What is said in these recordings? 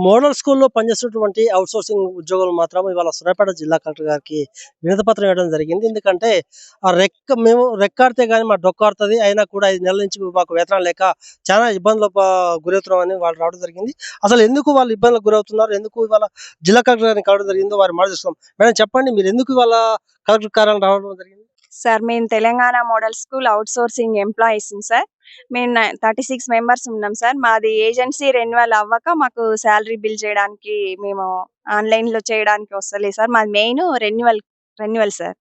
Model స్కూల్లో పనిచేస్తున్నటువంటి outsourcing ఉద్యోగులు మాత్రం ఇవాళ సూర్యాపేట జిల్లా కలెక్టర్ గారికి వినతి పత్రం ఇవ్వడం జరిగింది. ఎందుకంటే మేము రెక్కాడితే గాని మా డొక్కాడుతది. అయినా కూడా 5 నెలల నుంచి మాకు వేతనాలు లేక చాలా ఇబ్బందులకు గురవుతున్నామని వాళ్ళు రావడం జరిగింది. అసలు ఎందుకు వాళ్ళు ఇబ్బందులకు గురవుతున్నారు? ఎందుకు ఇవాళ జిల్లా కలెక్టర్ గారిని కలవడం జరిగిందో వారి మాట తెలుసుకుందాం. మేడం చెప్పండి, మీరు ఎందుకు ఇవాళ కలెక్టర్ కార్యాలయం రావడం జరిగింది? సార్ మేము Telangana model school out sourcing employees sir. మేము 36 మెంబర్స్ ఉన్నాం సార్. మాది ఏజెన్సీ రెన్యువల్ అవ్వక మాకు శాలరీ బిల్ చేయడానికి మేము ఆన్‌లైన్‌లో చేయడానికి వస్తలేదు సార్. మాది మెయిన్ రెన్యువల్ సార్.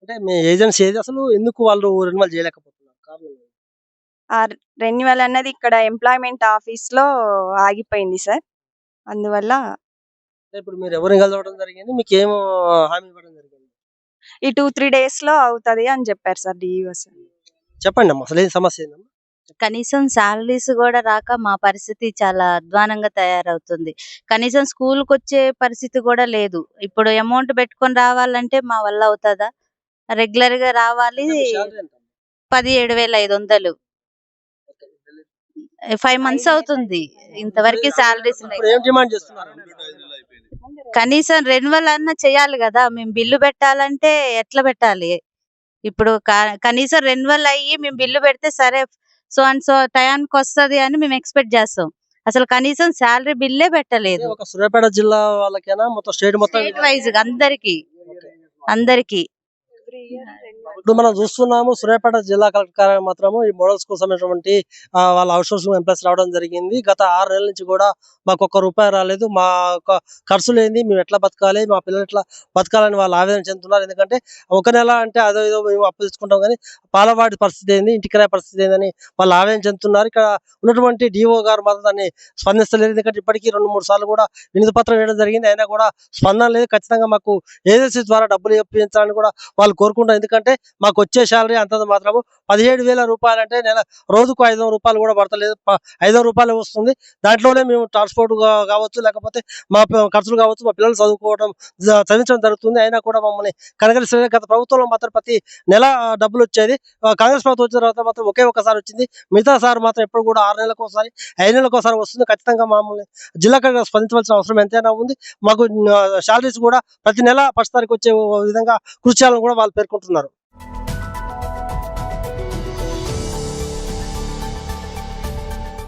అంటే మీ ఏజెన్సీ ఏది? అసలు ఎందుకు వాళ్ళు రెన్యువల్ చేయలేకపోతున్నారు? కారణం ఏంటి? ఆ రెన్యువల్ అన్నది ఇక్కడ ఎంప్లాయ్‌మెంట్ ఆఫీస్‌లో ఆగిపోయింది సార్. అందువల్ల అంటే ఇప్పుడు మీరు ఎవరిని కలవడం జరిగింది? మీకేం హామీ ఇవ్వడం జరిగింది? ఈ 2, 3 డేస్‌లో అవుతది అని చెప్పారు సార్ డీఈఓ సార్. చెప్పండమ్మా, అసలేం సమస్య ఏందమ్మా? కనీసం సాలరీస్ కూడా రాక మా పరిస్థితి చాలా అధ్వానంగా తయారవుతుంది. కనీసం స్కూల్‌కొచ్చే పరిస్థితి కూడా లేదు. ఇప్పుడు అమౌంట్ పెట్టుకొని రావాలంటే మా వల్ల అవుతదా? రెగ్యులర్‌గా రావాలి. అంటే మీ సాలరీ ఎంత? 17,500 5 మంత్స్ అవుతుంది. ఇంతవరకు సాలరీస్ ఇప్పుడు లేవు. ఏం డిమాండ్ చేస్తున్నారు? కనీసం రెన్యువల్ అన్నా చేయాలి గదా! మేము బిల్లు పెట్టాలంటే ఎట్లా పెట్టాలి? ఇప్పుడు కనీసం రెన్యువల్ అయ్యి మేము బిల్లు పెడితే సరే సో అండ్ సో టయానికొస్తది అని మేము ఎక్స్‌పెక్ట్ చేస్తాం. అసలు కనీసం సాలరీ బిల్లే అంటే పెట్టలేదు. ఒక సూర్యాపేట జిల్లా వాళ్ళకేనా మొత్తం స్టేట్ మొత్తం? స్టేట్ వైస్‌గా అందరికి. ఇప్పుడు మనం చూస్తున్నాము, సూర్యాపేట జిల్లా కలెక్టర్ కార్యాలయం మాత్రము ఈ మోడల్ స్కూల్ సంబంధించినటువంటి వాళ్ళ అవుట్‌సోర్సింగ్ ఎంప్లాయీస్ రావడం జరిగింది. గత 6 నెలల నుంచి కూడా మాకు ఒక్క రూపాయి రాలేదు. మా యొక్క ఖర్చులేంది, మేము ఎట్లా బతకాలి, మా పిల్లలు ఎట్లా బతకాలని వాళ్ళు ఆవేదన చెందుతున్నారు. ఎందుకంటే ఒక నెల అంటే అదో ఏదో మేము అప్పు తెచ్చుకుంటాం గానీ పాలవాడి పరిస్థితి ఏంది, ఇంటి కిరాయి పరిస్థితి ఏందని వాళ్ళు ఆవేదన చెందుతున్నారు. ఇక్కడ ఉన్నటువంటి డీఓ గారు మాత్రం దాన్ని స్పందిస్తలేదు. ఎందుకంటే ఇప్పటికీ 2, 3 సార్లు కూడా వినతి పత్రం ఇవ్వడం జరిగింది. అయినా కూడా స్పందన లేదు. ఖచ్చితంగా మాకు ఏజెన్సీ ద్వారా డబ్బులు ఇప్పించాలని కూడా వాళ్ళు కోరుకుంటారు. ఎందుకంటే మాకు వచ్చే శాలరీ అంతంత మాత్రము. 17,000 అంటే రోజుకు 500 రూపాయలు కూడా పడతలేదు. 500 రూపాయలే వస్తుంది. దాంట్లోనే మేము ట్రాన్స్‌పోర్ట్ కావచ్చు, లేకపోతే మా ఖర్చులు కావచ్చు, మా పిల్లలు చదువుకోవడం చదివించడం జరుగుతుంది. అయినా కూడా మమ్మల్ని కనకరిస్తలేదు. గత ప్రభుత్వంలో మాత్రం ప్రతి నెల డబ్బులొచ్చేది. కాంగ్రెస్ ప్రభుత్వం వచ్చిన తర్వాత మాత్రం ఒకే ఒక్కసారి వచ్చింది. మిగతా సారి మాత్రం ఎప్పుడు కూడా 6 నెలలకోసారి, 5 నెలలకోసారి వస్తుంది. ఖచ్చితంగా మమ్మల్ని జిల్లా కలెక్టర్ స్పందించవలసిన అవసరం ఎంతైనా ఉంది. మాకు శాలరీస్ కూడా ప్రతి నెల ఫస్ట్ తారీఖు వచ్చే విధంగా కృషి చేయాలని కూడా వాళ్ళు పేర్కొంటున్నారు.